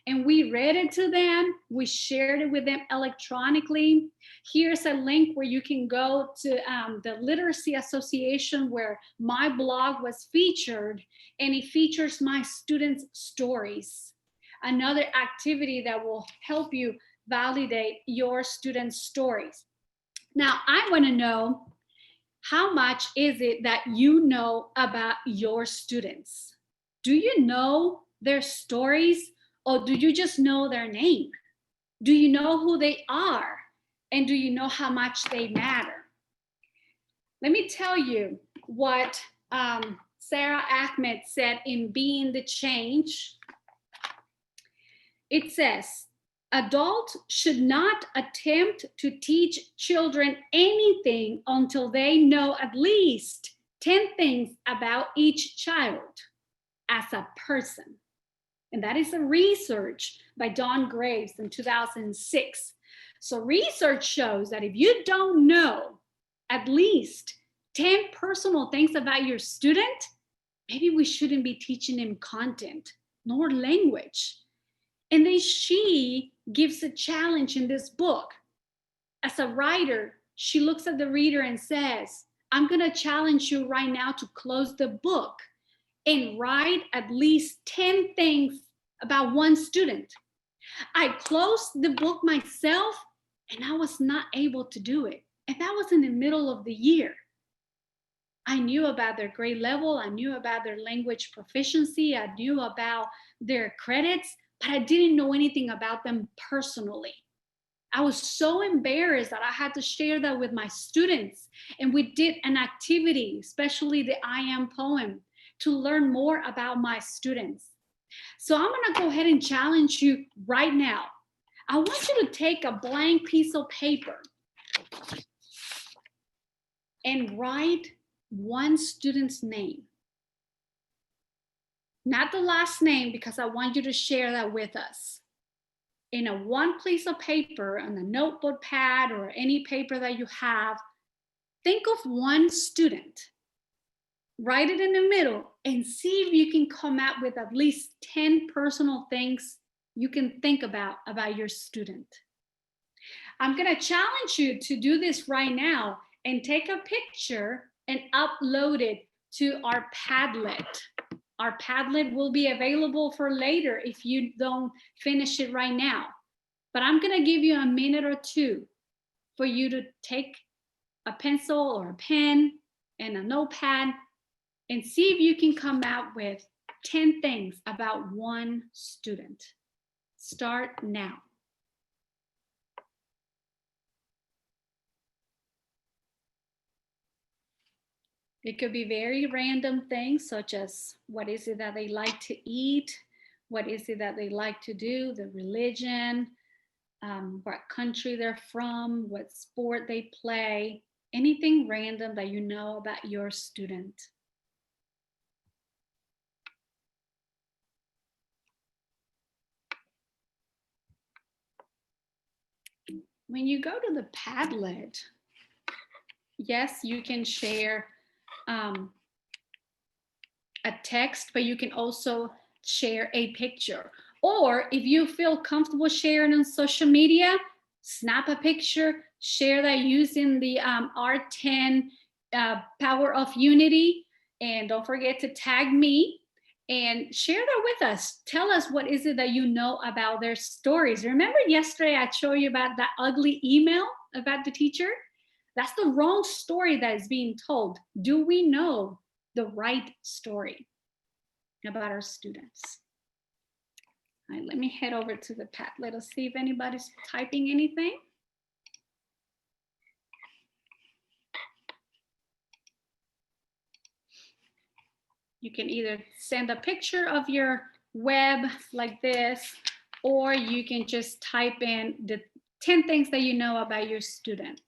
[SPEAKER 1] And we read it to them. We shared it with them electronically. Here's a link where you can go to the Literacy Association where my blog was featured, and it features my students' stories. Another activity that will help you validate your students' stories. Now, I want to know, how much is it that you know about your students? Do you know their stories, or do you just know their name? Do you know who they are? And do you know how much they matter? Let me tell you what Sarah Ahmed said in Being the Change. It says, adults should not attempt to teach children anything until they know at least 10 things about each child as a person. And that is a research by Don Graves in 2006. So research shows that if you don't know at least 10 personal things about your student, maybe we shouldn't be teaching them content nor language. And then she gives a challenge in this book. As a writer, she looks at the reader and says, I'm going to challenge you right now to close the book and write at least 10 things about one student. I closed the book myself and I was not able to do it. And that was in the middle of the year. I knew about their grade level. I knew about their language proficiency. I knew about their credits, but I didn't know anything about them personally. I was so embarrassed that I had to share that with my students. And we did an activity, especially the I Am poem, to learn more about my students. So I'm going to go ahead and challenge you right now. I want you to take a blank piece of paper and write one student's name. Not the last name, because I want you to share that with us. In a one piece of paper, on a notebook pad or any paper that you have, think of one student. Write it in the middle and see if you can come up with at least 10 personal things you can think about your student. I'm going to challenge you to do this right now and take a picture and upload it to our Padlet. Our Padlet will be available for later if you don't finish it right now. But I'm going to give you a minute or two for you to take a pencil or a pen and a notepad and see if you can come out with 10 things about one student. Start now. It could be very random things, such as what is it that they like to eat, what is it that they like to do, the religion, what country they're from, what sport they play, anything random that you know about your student. When you go to the Padlet, yes, you can share a text, but you can also share a picture. Or if you feel comfortable sharing on social media, snap a picture, share that using the R10 Power of Unity. And don't forget to tag me and share that with us. Tell us what is it that you know about their stories. Remember yesterday I showed you about that ugly email about the teacher? That's the wrong story that is being told. Do we know the right story about our students? All right, let me head over to the Padlet. Let's see if anybody's typing anything. You can either send a picture of your web like this, or you can just type in the 10 things that you know about your student.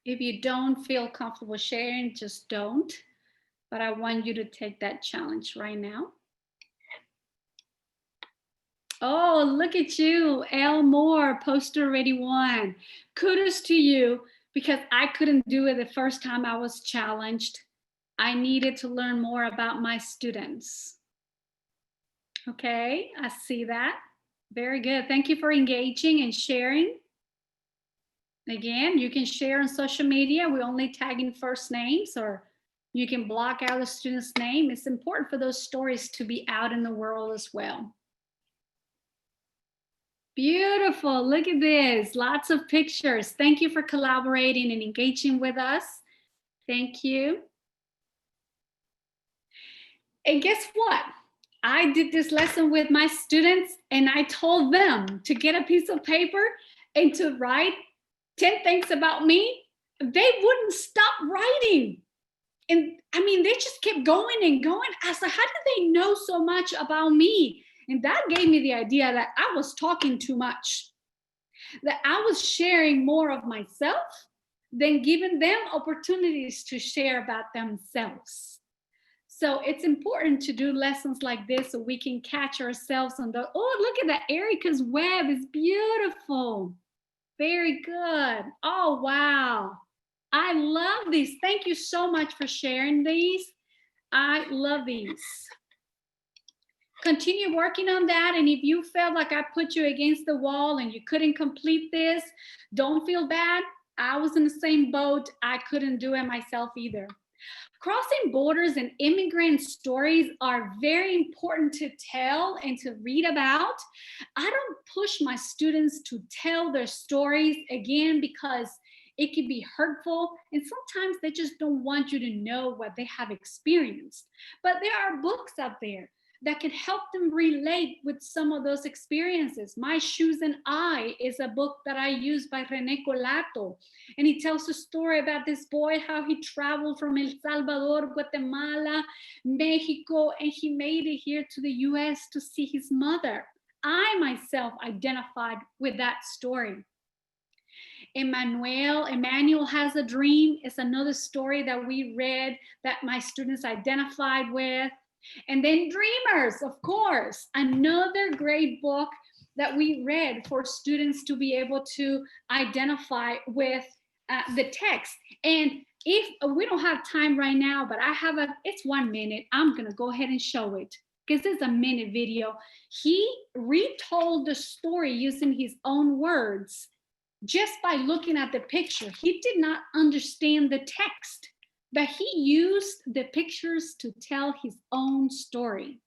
[SPEAKER 1] If you don't feel comfortable sharing, just don't. But I want you to take that challenge right now. Oh, look at you, L. Moore, poster ready one. Kudos to you, because I couldn't do it the first time I was challenged. I needed to learn more about my students. Okay, I see that. Very good. Thank you for engaging and sharing. Again, you can share on social media. We only tag in first names, or you can block out a student's name. It's important for those stories to be out in the world as well. Beautiful. Look at this. Lots of pictures. Thank you for collaborating and engaging with us. Thank you. And guess what? I did this lesson with my students, and I told them to get a piece of paper and to write 10 things about me. They wouldn't stop writing. And I mean, they just kept going and going. I said, how do they know so much about me? And that gave me the idea that I was talking too much, that I was sharing more of myself than giving them opportunities to share about themselves. So it's important to do lessons like this so we can catch ourselves on the, oh, look at that. Erica's web is beautiful. Very good. Oh, wow. I love these. Thank you so much for sharing these. I love these. Continue working on that. And if you felt like I put you against the wall and you couldn't complete this, don't feel bad. I was in the same boat. I couldn't do it myself either. Crossing borders and immigrant stories are very important to tell and to read about. I don't push my students to tell their stories, again, because it can be hurtful, and sometimes they just don't want you to know what they have experienced. But there are books out there that can help them relate with some of those experiences. My Shoes and I is a book that I use by René Colato. And he tells a story about this boy, how he traveled from El Salvador, Guatemala, Mexico, and he made it here to the US to see his mother. I myself identified with that story. Emmanuel Has a Dream is another story that we read that my students identified with. And then Dreamers, of course, another great book that we read for students to be able to identify with the text. And if we don't have time right now, but it's 1 minute, I'm gonna go ahead and show it because it's a minute video. He retold the story using his own words just by looking at the picture. He did not understand the text, but he used the pictures to tell his own story.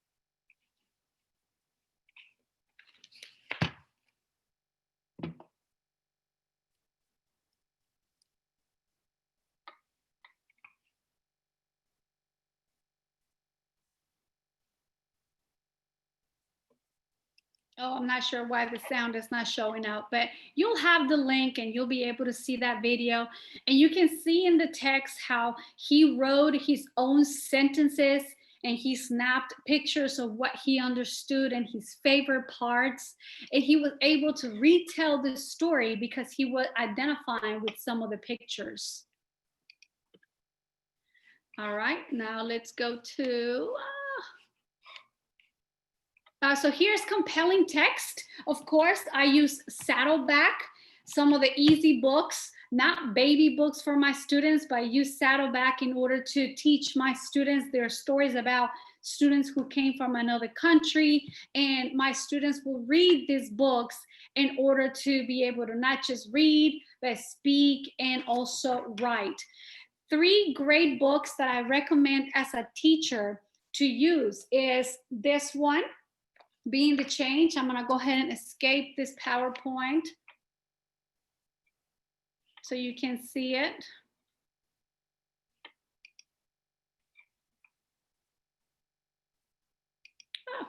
[SPEAKER 1] Oh, I'm not sure why the sound is not showing up, but you'll have the link and you'll be able to see that video. And you can see in the text how he wrote his own sentences and he snapped pictures of what he understood and his favorite parts. And he was able to retell the story because he was identifying with some of the pictures. All right, now let's go to... so here's compelling text. Of course, I use Saddleback, some of the easy books, not baby books for my students, but I use Saddleback in order to teach my students their stories about students who came from another country. And my students will read these books in order to be able to not just read, but speak and also write. 3 great books that I recommend as a teacher to use is this one, Being the Change. I'm gonna go ahead and escape this PowerPoint so you can see it. Oh.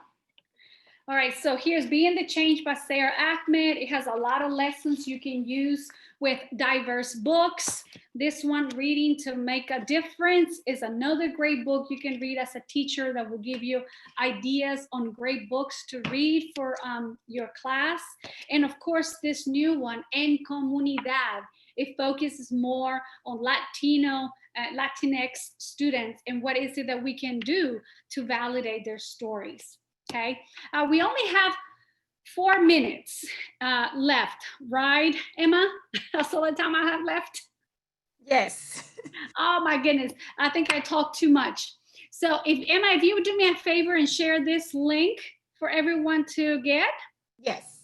[SPEAKER 1] All right, so here's Being the Change by Sarah Ahmed. It has a lot of lessons you can use with diverse books. This one, Reading to Make a Difference, is another great book you can read as a teacher that will give you ideas on great books to read for your class. And of course, this new one, En Comunidad, it focuses more on Latinx students and what is it that we can do to validate their stories. Okay, we only have 4 minutes left, right, Emma? That's all the time I have left.
[SPEAKER 2] Yes.
[SPEAKER 1] Oh my goodness, I think I talked too much. So Emma, if you would do me a favor and share this link for everyone to get.
[SPEAKER 2] Yes.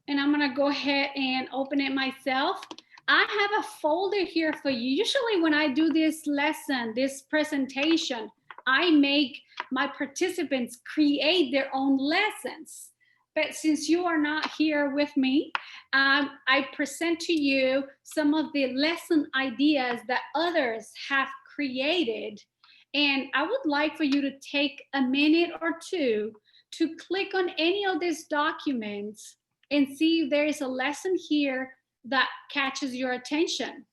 [SPEAKER 1] And I'm gonna go ahead and open it myself. I have a folder here for you. Usually when I do this lesson, this presentation, I make my participants create their own lessons. But since you are not here with me, I present to you some of the lesson ideas that others have created. And I would like for you to take a minute or two to click on any of these documents and see if there is a lesson here that catches your attention.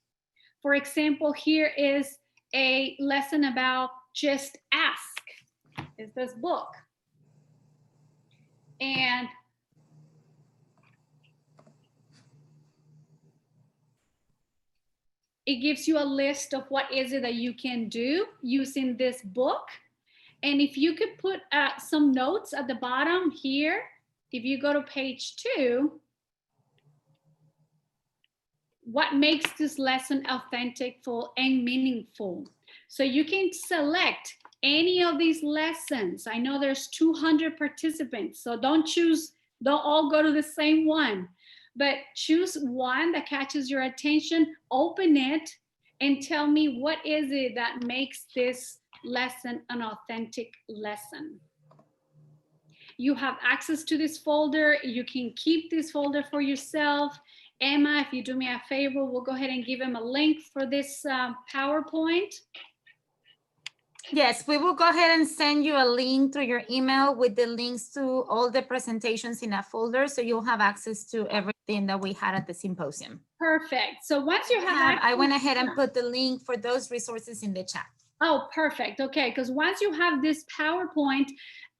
[SPEAKER 1] For example, here is a lesson about just ask, is this book. And it gives you a list of what is it that you can do using this book. And if you could put some notes at the bottom here, if you go to page 2, what makes this lesson authentic, full, and meaningful? So you can select any of these lessons. I know there's 200 participants, so don't all go to the same one, but choose one that catches your attention, open it, and tell me what is it that makes this lesson an authentic lesson. You have access to this folder. You can keep this folder for yourself. Emma, if you do me a favor, we'll go ahead and give him a link for this PowerPoint.
[SPEAKER 2] Yes, we will go ahead and send you a link through your email with the links to all the presentations in a folder, so you'll have access to everything that we had at the symposium.
[SPEAKER 1] Perfect. So once you have
[SPEAKER 2] I went ahead and put the link for those resources in the chat.
[SPEAKER 1] Oh, perfect. Okay, because once you have this PowerPoint,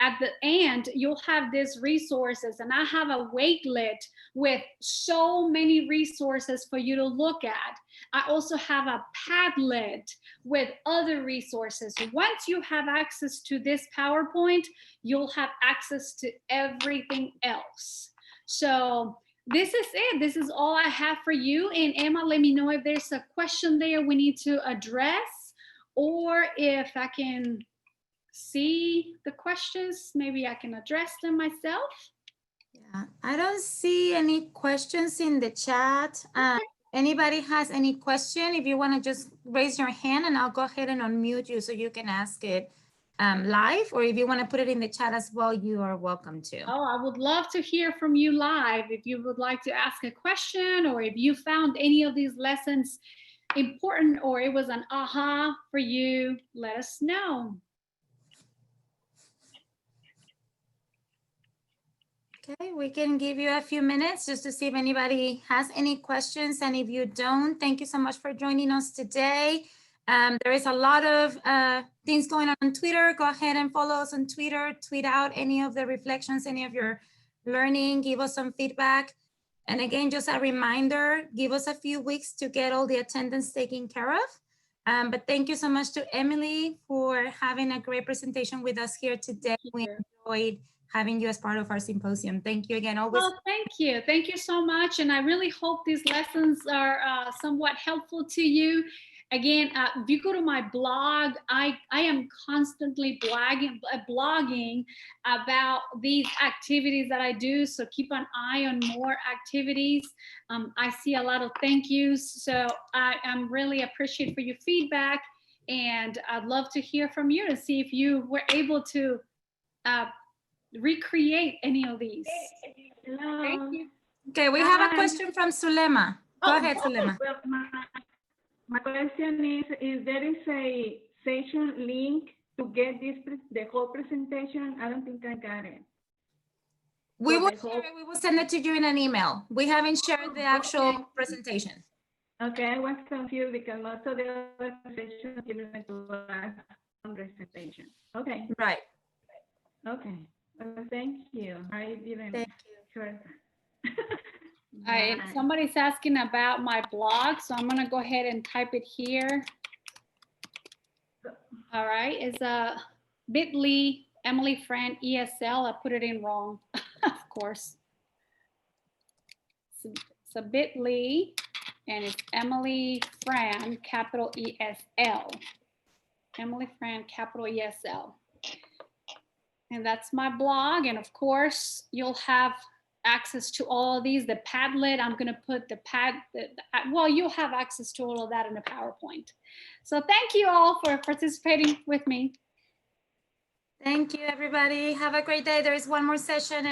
[SPEAKER 1] at the end, you'll have these resources, and I have a wakelet with so many resources for you to look at. I also have a Padlet with other resources. Once you have access to this PowerPoint, you'll have access to everything else. So this is it. This is all I have for you. And Emma, let me know if there's a question there we need to address, or if I can see the questions, maybe I can address them myself.
[SPEAKER 2] Yeah, I don't see any questions in the chat. Anybody has any question, if you want to just raise your hand and I'll go ahead and unmute you so you can ask it live, or if you want to put it in the chat as well, you are welcome to.
[SPEAKER 1] Oh, I would love to hear from you live if you would like to ask a question, or if you found any of these lessons important or it was an aha for you, let us know.
[SPEAKER 2] Okay, we can give you a few minutes just to see if anybody has any questions. And if you don't, thank you so much for joining us today. There is a lot of things going on Twitter. Go ahead and follow us on Twitter. Tweet out any of the reflections, any of your learning. Give us some feedback. And again, just a reminder, give us a few weeks to get all the attendance taken care of. But thank you so much to Emily for having a great presentation with us here today. We enjoyed having you as part of our symposium. Thank you again. Always.
[SPEAKER 1] Oh, thank you. Thank you so much. And I really hope these lessons are somewhat helpful to you. Again, if you go to my blog, I am constantly blogging about these activities that I do. So keep an eye on more activities. I see a lot of thank yous. So I'm really appreciative for your feedback. And I'd love to hear from you to see if you were able to recreate any of these.
[SPEAKER 3] Hello.
[SPEAKER 1] Thank you.
[SPEAKER 2] Okay, we have a question from Sulema. Go ahead, Sulema.
[SPEAKER 3] Well, my question is there is a session link to get the whole presentation? I don't think I got it.
[SPEAKER 2] We will send it to you in an email. We haven't shared the actual presentation.
[SPEAKER 3] Okay, I was confused because most of the other sessions given to us on presentation. Okay.
[SPEAKER 2] Right.
[SPEAKER 3] Okay. Well, thank you. I didn't
[SPEAKER 2] Thank
[SPEAKER 3] hear that.
[SPEAKER 1] Right. Somebody's asking about my blog, so I'm gonna go ahead and type it here. All right, it's a bit.ly Emily Fran ESL. I put it in wrong, of course. It's a bit.ly and it's Emily Fran, capital ESL. Emily Fran, capital ESL. And that's my blog. And of course, you'll have access to all of these. The Padlet, I'm going to put well, you'll have access to all of that in a PowerPoint. So thank you all for participating with me.
[SPEAKER 2] Thank you, everybody. Have a great day. There is one more session.